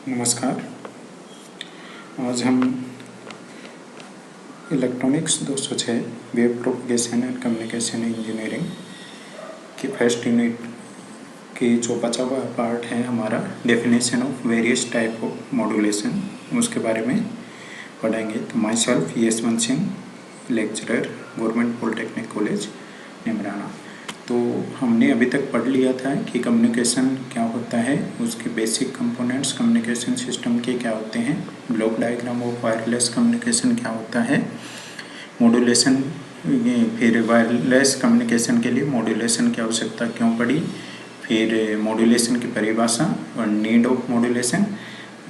नमस्कार। आज हम electronics 206 web propagation and communication engineering की फर्स्ट यूनिट की जो बचा हुआ पार्ट है हमारा definition of various type of modulation, उसके बारे में पढ़ेंगे। तो my self Yashwant Singh, lecturer, government polytechnic college Neemrana. तो हमने अभी तक पढ़ लिया था कि कम्युनिकेशन क्या होता है, उसके बेसिक कंपोनेंट्स कम्युनिकेशन सिस्टम के क्या होते हैं, block diagram of wireless communication क्या होता है, मॉड्यूलेशन, फिर वायरलेस कम्युनिकेशन के लिए मॉड्यूलेशन की आवश्यकता क्यों पड़ी, फिर मॉड्यूलेशन की परिभाषा और नीड ऑफ मॉड्यूलेशन,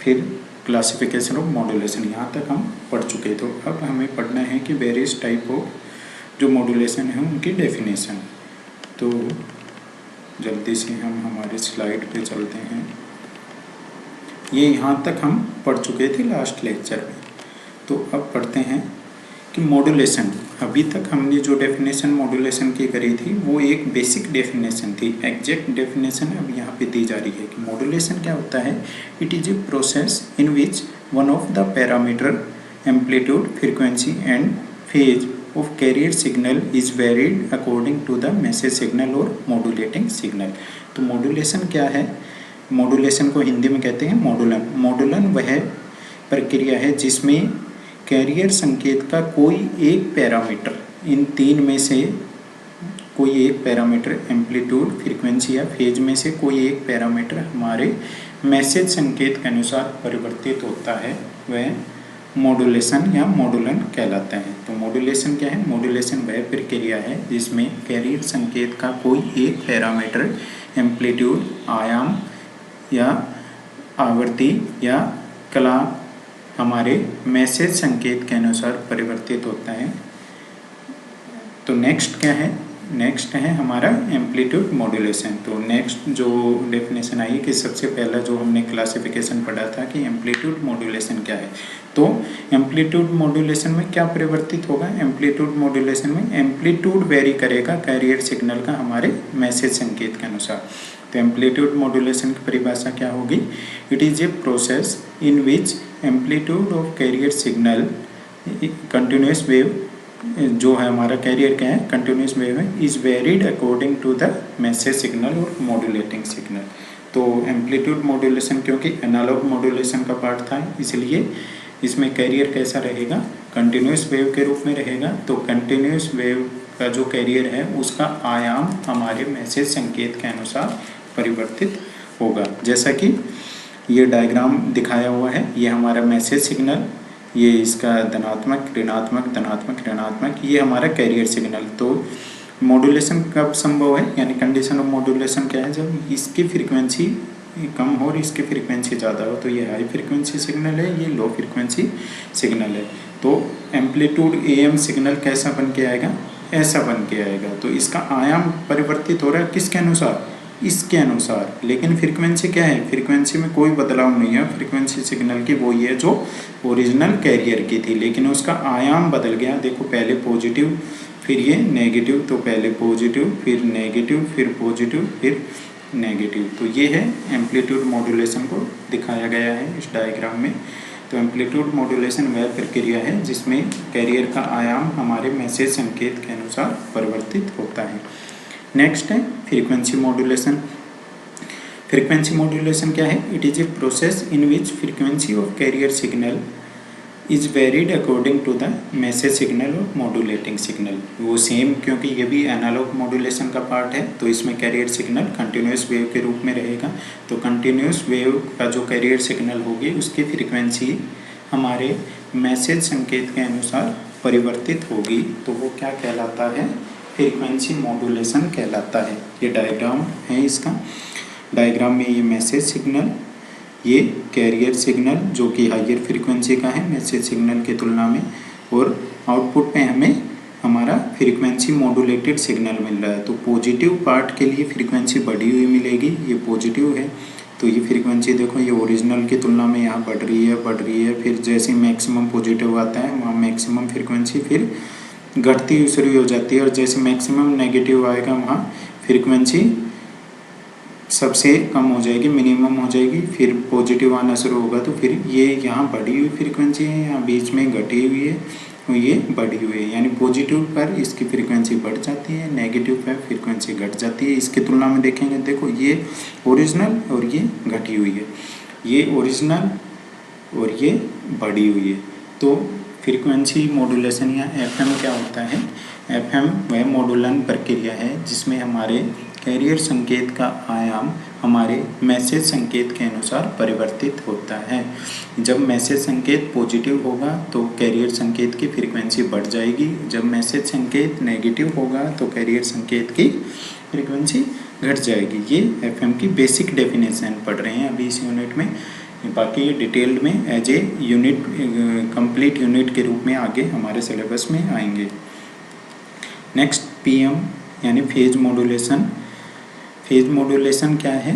फिर क्लासिफिकेशन ऑफ मॉड्यूलेशन। यहाँ तक हम पढ़ चुके। तो अब हमें पढ़ना है कि वेरियस टाइप ऑफ जो मॉड्यूलेशन है उनकी डेफिनेशन। तो जल्दी से हम हमारे स्लाइड पे चलते हैं। ये यहाँ तक हम पढ़ चुके थे लास्ट लेक्चर में। तो अब पढ़ते हैं कि मॉड्यूलेशन। अभी तक हमने जो डेफिनेशन मॉड्यूलेशन की करी थी वो एक बेसिक डेफिनेशन थी। एग्जैक्ट डेफिनेशन अब यहाँ पे दी जा रही है कि मॉड्यूलेशन क्या होता है। It is a process in which one of the parameter amplitude, frequency and phase of carrier signal is varied according to the message signal और modulating signal। तो मॉड्यूलेशन क्या है? मॉड्यूलेशन को हिंदी में कहते हैं मॉड्यूलन। मॉड्यूलन वह प्रक्रिया है जिसमें कैरियर संकेत का कोई एक पैरामीटर, इन तीन में से कोई एक पैरामीटर, एम्पलीट्यूड, फ्रीक्वेंसी या फेज में से कोई एक पैरामीटर हमारे मैसेज संकेत के अनुसार परिवर्तित होता है, वह मॉड्यूलेशन या मॉड्यूलन कहलाता है। तो मॉड्यूलेशन क्या है? मॉड्यूलेशन वह प्रक्रिया है जिसमें कैरियर संकेत का कोई एक पैरामीटर, एम्पलीट्यूड, आयाम या आवृत्ति या कला हमारे मैसेज संकेत के अनुसार परिवर्तित होता है। तो नेक्स्ट क्या है? नेक्स्ट है हमारा एम्पलीट्यूड मॉड्यूलेशन। तो नेक्स्ट जो डेफिनेशन आई कि सबसे पहला जो हमने क्लासिफिकेशन पढ़ा था कि एम्पलीट्यूड मॉड्यूलेशन क्या है। तो एम्पलीट्यूड मॉड्यूलेशन में क्या परिवर्तित होगा? एम्पलीट्यूड मॉड्यूलेशन में एम्पलीट्यूड वेरी करेगा कैरियर सिग्नल का हमारे मैसेज संकेत के अनुसार। तो एम्पलीट्यूड मॉड्यूलेशन की परिभाषा क्या होगी? It is a process in which amplitude of carrier signal, continuous wave जो है हमारा कैरियर क्या है, कंटिन्यूस वेव है, is varied according to the message signal और मॉड्यूलेटिंग सिग्नल। तो एम्पलीट्यूड मॉड्यूलेशन क्योंकि एनालॉग मॉड्यूलेशन का पार्ट था, इसलिए इसमें कैरियर कैसा रहेगा? कंटिन्यूस वेव के रूप में रहेगा। तो कंटिन्यूस वेव का जो कैरियर है उसका आयाम हमारे मैसेज संकेत के अनुसार परिवर्तित होगा। जैसा कि ये डायग्राम दिखाया हुआ है, ये हमारा मैसेज सिग्नल, ये इसका धनात्मक, ऋणात्मक, धनात्मक, ऋणात्मक, ये हमारा कैरियर सिग्नल। तो मॉड्यूलेशन कब संभव है, यानी कंडीशन ऑफ मॉड्यूलेशन क्या है? जब इसकी फ्रीक्वेंसी कम हो और इसकी फ्रीक्वेंसी ज़्यादा हो। तो ये हाई फ्रीक्वेंसी सिग्नल है, ये लो फ्रीक्वेंसी सिग्नल है। तो एम्पलीट्यूड AM सिग्नल कैसा बन के आएगा? ऐसा बन के आएगा। तो इसका आयाम परिवर्तित हो रहा है किसके अनुसार? इसके अनुसार। लेकिन फ्रीक्वेंसी क्या है? फ्रीक्वेंसी में कोई बदलाव नहीं है। फ्रीक्वेंसी सिग्नल की वही है जो ओरिजिनल कैरियर की थी, लेकिन उसका आयाम बदल गया। देखो पहले पॉजिटिव, फिर ये नेगेटिव, तो पहले पॉजिटिव, फिर नेगेटिव, फिर पॉजिटिव, फिर नेगेटिव। तो ये है एम्पलीट्यूड मॉड्यूलेशन को दिखाया गया है इस डायग्राम में। तो एम्पलीट्यूड मॉड्यूलेशन वह प्रक्रिया है जिसमें कैरियर का आयाम हमारे मैसेज संकेत के अनुसार परिवर्तित होता है। नेक्स्ट है फ्रीक्वेंसी मॉड्यूलेशन। फ्रीक्वेंसी मॉड्यूलेशन क्या है? It is a process in which frequency of carrier signal is varied according to the message signal और मॉड्यूलेटिंग सिग्नल। वो सेम, क्योंकि ये भी एनालॉग मॉड्यूलेशन का पार्ट है, तो इसमें कैरियर सिग्नल कंटिन्यूस वेव के रूप में रहेगा। तो कंटिन्यूस वेव का जो कैरियर सिग्नल होगी उसकी फ्रीक्वेंसी हमारे मैसेज संकेत के अनुसार परिवर्तित होगी। तो वो क्या कहलाता है? फ्रीक्वेंसी मॉड्यूलेशन कहलाता है। ये डायग्राम है इसका। डायग्राम में ये मैसेज सिग्नल, ये कैरियर सिग्नल जो कि हायर फ्रीक्वेंसी का है मैसेज सिग्नल की तुलना में, और आउटपुट में हमें हमारा फ्रीक्वेंसी मॉड्यूलेटेड सिग्नल मिल रहा है। तो पॉजिटिव पार्ट के लिए फ्रीक्वेंसी बढ़ी हुई मिलेगी, ये पॉजिटिव है। तो ये फ्रीक्वेंसी देखो ये ओरिजिनल की तुलना में यहाँ बढ़ रही है। फिर जैसे मैक्सिमम पॉजिटिव आता है वहाँ मैक्सिमम फ्रीक्वेंसी फिर घटती शुरू हो जाती है, और जैसे मैक्सिमम नेगेटिव आएगा वहाँ फ्रीक्वेंसी सबसे कम हो जाएगी, मिनिमम हो जाएगी, फिर पॉजिटिव आना शुरू होगा, तो फिर ये यहाँ बढ़ी हुई फ्रीक्वेंसी है, यहाँ बीच में घटी हुई है और ये बढ़ी हुई है, यानी पॉजिटिव पर इसकी फ्रीक्वेंसी बढ़ जाती है, नेगेटिव पर फ्रीक्वेंसी घट जाती है। इसकी तुलना में देखेंगे, देखो ये ओरिजिनल और ये घटी हुई है, ये ओरिजिनल और ये बढ़ी हुई है। तो फ्रीक्वेंसी मॉड्यूलेशन या एफएम क्या होता है? एफएम वह मॉड्यूलन प्रक्रिया है जिसमें हमारे कैरियर संकेत का आयाम हमारे मैसेज संकेत के अनुसार परिवर्तित होता है। जब मैसेज संकेत पॉजिटिव होगा तो कैरियर संकेत की फ्रीक्वेंसी बढ़ जाएगी, जब मैसेज संकेत नेगेटिव होगा तो कैरियर संकेत की फ्रीक्वेंसी घट जाएगी। ये एफएम की बेसिक डेफिनेशन पढ़ रहे हैं अभी इस यूनिट में, बाकी ये डिटेल्ड में as a unit, complete unit के रूप में आगे हमारे सिलेबस में आएंगे। नेक्स्ट पीएम यानी फेज मॉड्यूलेशन। फेज मॉड्यूलेशन क्या है?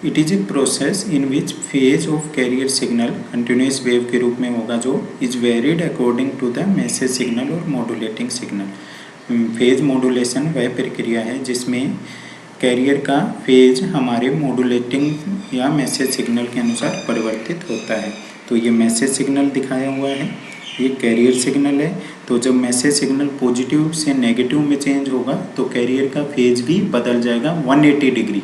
It is a process in which phase of carrier signal continuous wave के रूप में होगा, जो is varied according to the message signal और मॉड्यूलेटिंग सिग्नल। फेज मॉड्यूलेशन वह प्रक्रिया है जिसमें कैरियर का फेज हमारे मॉड्यूलेटिंग या मैसेज सिग्नल के अनुसार परिवर्तित होता है। तो ये मैसेज सिग्नल दिखाया हुआ है, ये कैरियर सिग्नल है। तो जब मैसेज सिग्नल पॉजिटिव से नेगेटिव में चेंज होगा तो कैरियर का फेज भी बदल जाएगा 180 डिग्री,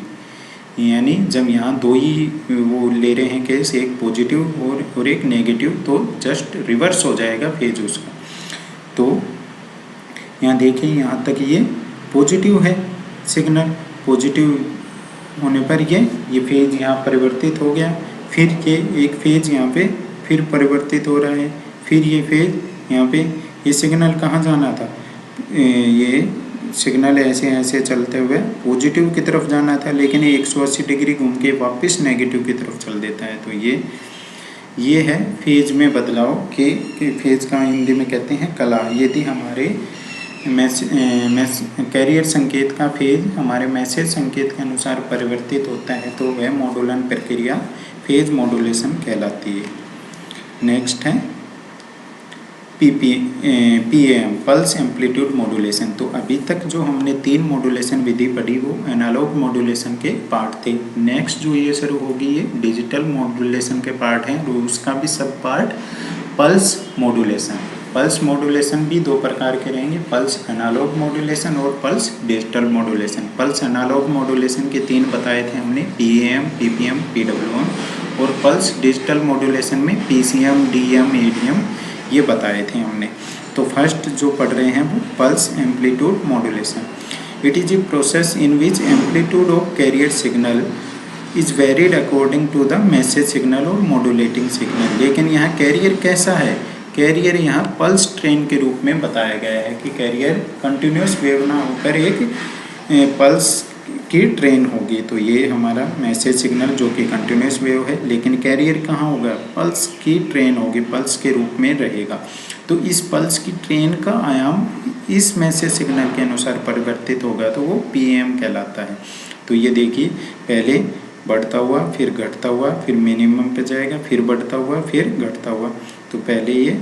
यानी जब यहाँ दो ही वो ले रहे हैं केस, एक पॉजिटिव और एक नेगेटिव, तो जस्ट रिवर्स हो जाएगा फेज उसका। तो यहाँ देखिए, यहाँ तक ये पॉजिटिव है सिग्नल, पॉजिटिव होने पर ये फेज यहाँ परिवर्तित हो गया, फिर ये एक फेज यहाँ पे फिर परिवर्तित हो रहा है, फिर ये फेज यहाँ पे, ये सिग्नल कहाँ जाना था? ये सिग्नल ऐसे ऐसे चलते हुए पॉजिटिव की तरफ जाना था, लेकिन ये 180 डिग्री घूम के वापस नेगेटिव की तरफ चल देता है। तो ये है फेज में बदलाव के फेज का हिंदी में कहते हैं कला। यदि हमारे कैरियर संकेत का फेज हमारे मैसेज संकेत के अनुसार परिवर्तित होता है तो वह मॉड्यूलन प्रक्रिया फेज मॉड्यूलेशन कहलाती है। नेक्स्ट है पीएम, पल्स एम्पलीट्यूड मॉड्यूलेशन। तो अभी तक जो हमने 3 मॉड्यूलेशन विधि पढ़ी वो एनालॉग मॉड्यूलेशन के पार्ट थे। नेक्स्ट जो ये शुरू होगी ये डिजिटल मॉड्यूलेशन के पार्ट हैं, तो उसका भी सब part pulse modulation. Pulse modulation भी 2 प्रकार के रहेंगे, पल्स एनालॉग मॉड्यूलेशन और pulse digital modulation. Pulse analog modulation के 3 बताए थे हमने, पीएम, पीपीएम, पीडब्ल्यूएम, और पल्स डिजिटल मॉड्यूलेशन में पीसीएम, डीएम, एडीएम ये बताए थे हमने। तो फर्स्ट जो पढ़ रहे हैं वो pulse amplitude modulation. It is a process in which amplitude of carrier signal is varied according to the message signal और मॉड्यूलेटिंग सिग्नल। लेकिन यहाँ कैरियर कैसा है? कैरियर यहाँ पल्स ट्रेन के रूप में बताया गया है कि कैरियर कंटिन्यूस वेव ना होकर एक पल्स की ट्रेन होगी। तो ये हमारा मैसेज सिग्नल जो कि कंटिन्यूस वेव है, लेकिन कैरियर कहाँ होगा? पल्स की ट्रेन होगी, पल्स के रूप में रहेगा। तो इस पल्स की ट्रेन का आयाम इस मैसेज सिग्नल के अनुसार परिवर्तित होगा, तो वो पीएम कहलाता है। तो ये देखिए, पहले बढ़ता हुआ, फिर घटता हुआ, फिर मिनिमम पे जाएगा, फिर बढ़ता हुआ, फिर घटता हुआ। तो पहले ये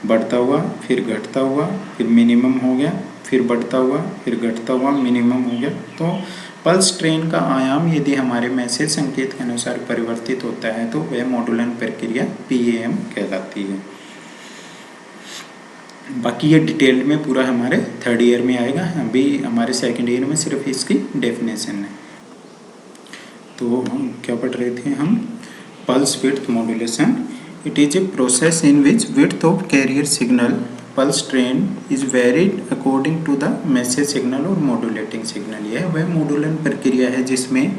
बढ़ता हुआ, फिर घटता हुआ, फिर मिनिमम हो गया, फिर बढ़ता हुआ, फिर घटता हुआ, मिनिमम हो गया। तो पल्स ट्रेन का आयाम यदि हमारे मैसेज संकेत के अनुसार परिवर्तित होता है तो वह मॉड्यूलन प्रक्रिया पीएम कहलाती है। बाकी ये डिटेल में पूरा हमारे 3rd ईयर में आएगा, अभी हमारे 2nd ईयर में सिर्फ इसकी डेफिनेशन है। तो हम क्या पढ़ रहे थे हम? Pulse width modulation. It is a process in which width of carrier signal pulse train is varied according to the message signal और मॉड्यूलेटिंग सिग्नल। यह वह मॉड्यूलन प्रक्रिया है जिसमें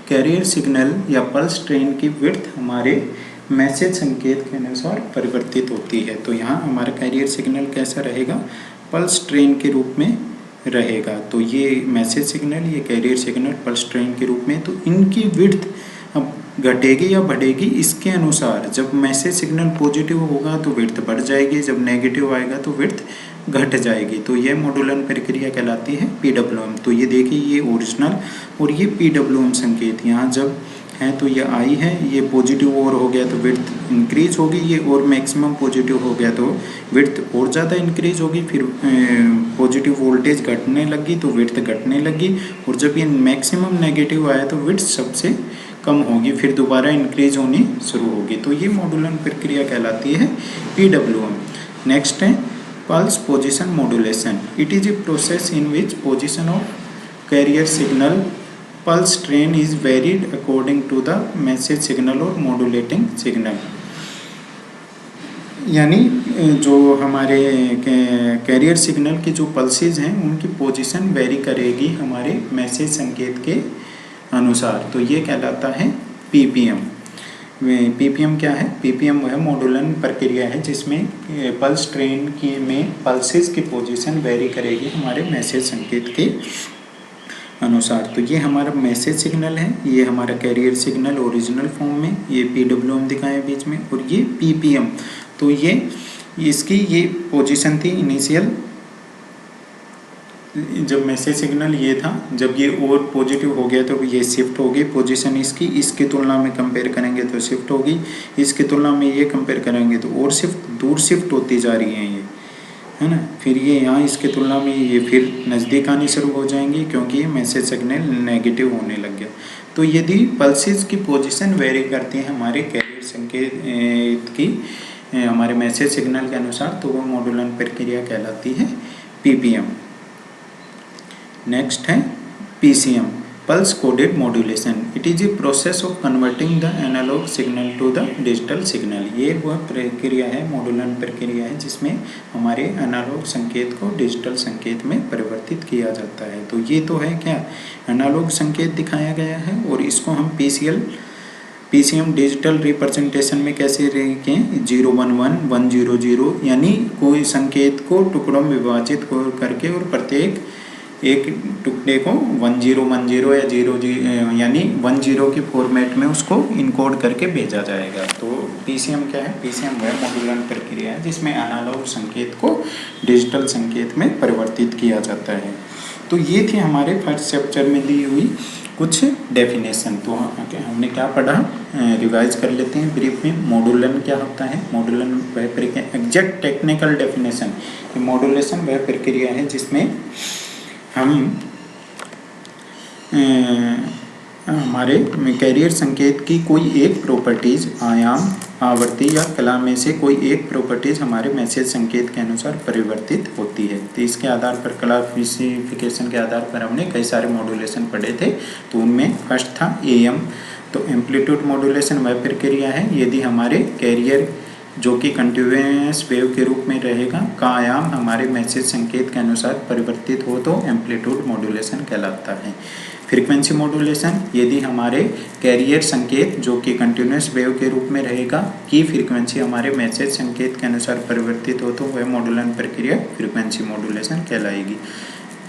कैरियर सिग्नल या पल्स ट्रेन की विड्थ हमारे मैसेज संकेत के अनुसार परिवर्तित होती है। तो यहाँ हमारा कैरियर सिग्नल कैसा रहेगा? पल्स ट्रेन के रूप में रहेगा। तो ये मैसेज सिग्नल, ये कैरियर सिग्नल पल्स ट्रेन के रूप में, तो इनकी विड्थ अब घटेगी या बढ़ेगी इसके अनुसार। जब मैसेज सिग्नल पॉजिटिव होगा तो विड्थ बढ़ जाएगी, जब नेगेटिव आएगा तो विड्थ घट जाएगी। तो ये मॉड्यूलन प्रक्रिया कहलाती है पीडब्ल्यूएम। तो ये देखिए, ये ओरिजिनल और ये पीडब्ल्यूएम संकेत यहाँ जब है तो ये आई है, ये पॉजिटिव और हो गया तो विड्थ इंक्रीज होगी, ये और मैक्सिमम पॉजिटिव हो गया तो विड्थ और ज़्यादा इंक्रीज होगी, फिर पॉजिटिव वोल्टेज घटने लगी तो विड्थ घटने लगी, और जब ये मैक्सिमम नेगेटिव आया तो विड्थ सबसे कम होगी, फिर दोबारा इंक्रीज होनी शुरू होगी। तो ये मॉड्यूलन प्रक्रिया कहलाती है PWM। नेक्स्ट है pulse position modulation. It is a process in which position of carrier signal pulse train is varied according to the message signal और मॉड्यूलेटिंग सिग्नल। यानी जो हमारे कैरियर सिग्नल की जो पल्सेज हैं उनकी पोजीशन वेरी करेगी हमारे मैसेज संकेत के अनुसार, तो ये कहलाता है PPM। PPM क्या है? PPM वह मॉड्यूलन प्रक्रिया है जिसमें पल्स ट्रेन की में पल्सेस की पोजीशन वेरी करेगी हमारे मैसेज संकेत के अनुसार। तो ये हमारा मैसेज सिग्नल है, ये हमारा कैरियर सिग्नल ओरिजिनल फॉर्म में, ये PWM दिखाया बीच में, और ये PPM। तो ये इसकी ये पोजीशन थी इनिशियल, जब मैसेज सिग्नल ये था, जब ये और पॉजिटिव हो गया तो ये शिफ्ट हो गई पोजीशन इसकी, इसकी तुलना में कंपेयर करेंगे तो शिफ्ट होगी, इसकी तुलना में ये कंपेयर करेंगे तो और शिफ्ट दूर शिफ्ट होती जा रही है ये, है ना। फिर ये यहाँ इसके तुलना में ये फिर नज़दीक आनी शुरू हो जाएंगी क्योंकि ये मैसेज सिग्नल नेगेटिव होने लग गया। तो यदि पल्सेस की पोजीशन वेरी करती है हमारे कैरियर संकेत की हमारे मैसेज सिग्नल के अनुसार, तो वो मॉड्यूलन प्रक्रिया कहलाती है PPM। नेक्स्ट है PCM, pulse coded modulation. It is a process of converting the analog signal to the digital signal. ये वह प्रक्रिया है, मॉड्यूलन प्रक्रिया है जिसमें हमारे एनालॉग संकेत को डिजिटल संकेत में परिवर्तित किया जाता है। तो ये तो है क्या, एनालॉग संकेत दिखाया गया है, और इसको हम PCM डिजिटल रिप्रेजेंटेशन में कैसे रखें, 011 100, यानी कोई संकेत को टुकड़ों में विभाजित करके और प्रत्येक एक टुकड़े को 1010 या 00 यानी 10 के फॉर्मेट में उसको इनकोड करके भेजा जाएगा। तो PCM क्या है? PCM वह मॉड्यूलन प्रक्रिया है जिसमें एनालॉग संकेत को डिजिटल संकेत में परिवर्तित किया जाता है। तो ये थी हमारे फर्स्ट चैप्टर में दी हुई कुछ डेफिनेशन। तो हमने क्या पढ़ा, रिवाइज कर लेते हैं ब्रीफ में। मॉड्यूलन क्या होता है? मॉड्यूलन वह प्रक्रिया, एग्जैक्ट टेक्निकल डेफिनेशन, मॉड्यूलेशन वह प्रक्रिया है जिसमें हम हमारे कैरियर संकेत की कोई एक प्रॉपर्टीज़, आयाम, आवृत्ति या कला में से कोई एक प्रॉपर्टीज़ हमारे मैसेज संकेत के अनुसार परिवर्तित होती है। तो इसके आधार पर क्लासिफिकेशन के आधार पर हमने कई सारे मॉड्यूलेशन पढ़े थे। तो उनमें फर्स्ट था AM। तो एम्पलीट्यूड मॉड्यूलेशन वह प्रक्रिया है यदि हमारे कैरियर जो कि कंटिन्यूअस वेव के रूप में रहेगा का आयाम हमारे मैसेज संकेत के अनुसार परिवर्तित हो तो एम्पलीट्यूड मॉड्यूलेशन कहलाता है। फ्रीक्वेंसी मॉड्यूलेशन, यदि हमारे कैरियर संकेत जो कि कंटिन्यूअस वेव के रूप में रहेगा की फ्रीक्वेंसी हमारे मैसेज संकेत के अनुसार परिवर्तित हो तो वह मॉड्यूलन प्रक्रिया फ्रीक्वेंसी मॉड्यूलेशन कहलाएगी।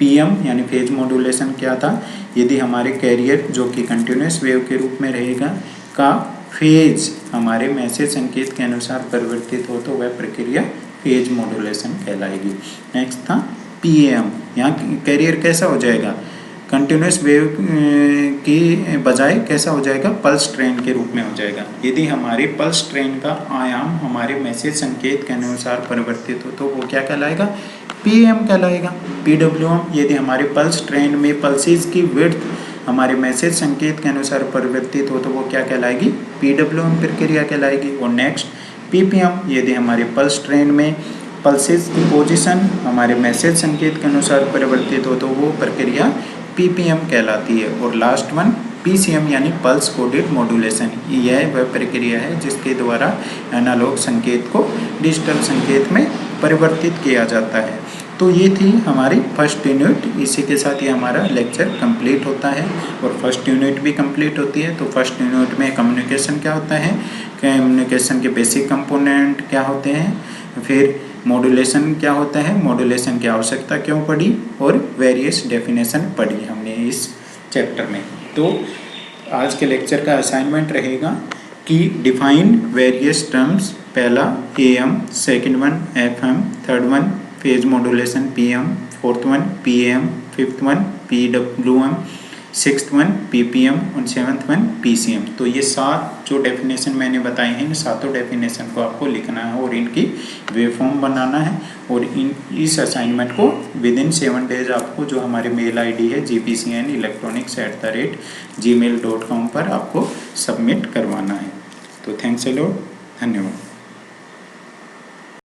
PM यानी फेज मॉड्यूलेशन क्या था, यदि हमारे कैरियर जो कि कंटिन्यूअस वेव के रूप में रहेगा का फेज हमारे मैसेज संकेत के अनुसार परिवर्तित हो तो वह प्रक्रिया फेज मॉड्यूलेशन कहलाएगी। नेक्स्ट था PAM, यहाँ कैरियर कैसा हो जाएगा, कंटिन्यूअस वेव की बजाय कैसा हो जाएगा, पल्स ट्रेन के रूप में हो जाएगा। यदि हमारे पल्स ट्रेन का आयाम हमारे मैसेज संकेत के अनुसार परिवर्तित हो तो वो क्या कहलाएगा, PM कहलाएगा। PWM, यदि हमारे पल्स ट्रेन में पल्सेस की विड्थ हमारे मैसेज संकेत के अनुसार परिवर्तित हो तो वो क्या कहलाएगी, PWM प्रक्रिया कहलाएगी। और नेक्स्ट PPM, यदि हमारे पल्स ट्रेन में पल्सेस की पोजीशन हमारे मैसेज संकेत के अनुसार परिवर्तित हो तो वो प्रक्रिया PPM कहलाती है। और लास्ट वन PCM यानी पल्स कोडेड मॉड्यूलेशन, यह वह प्रक्रिया है जिसके द्वारा एनालॉग संकेत को डिजिटल संकेत में परिवर्तित किया जाता है। तो ये थी हमारी फर्स्ट यूनिट। इसी के साथ ये हमारा लेक्चर कंप्लीट होता है और फर्स्ट यूनिट भी कंप्लीट होती है। तो फर्स्ट यूनिट में कम्युनिकेशन क्या होता है, कम्युनिकेशन के बेसिक कंपोनेंट क्या होते हैं, फिर मॉड्यूलेशन क्या होता है, मॉड्यूलेशन की आवश्यकता क्यों पड़ी, और वेरियस डेफिनेशन पढ़ी हमने इस चैप्टर में। तो आज के लेक्चर का असाइनमेंट रहेगा कि डिफाइन वेरियस टर्म्स, पहला AM, second one FM, third one phase modulation PM, fourth one PAM, fifth one PWM, 6th one ppm और 7th वन pcm। तो ये 7 जो डेफिनेशन मैंने बताई हैं, इन सातों डेफिनेशन को आपको लिखना है और इनकी वेव फॉर्म बनाना है और इस असाइनमेंट को विदिन 7 डेज आपको जो हमारे मेल आईडी है gpcnelectronics@gmail.com पर आपको सबमिट करवाना है। तो थैंक्स अ लॉट, धन्यवाद।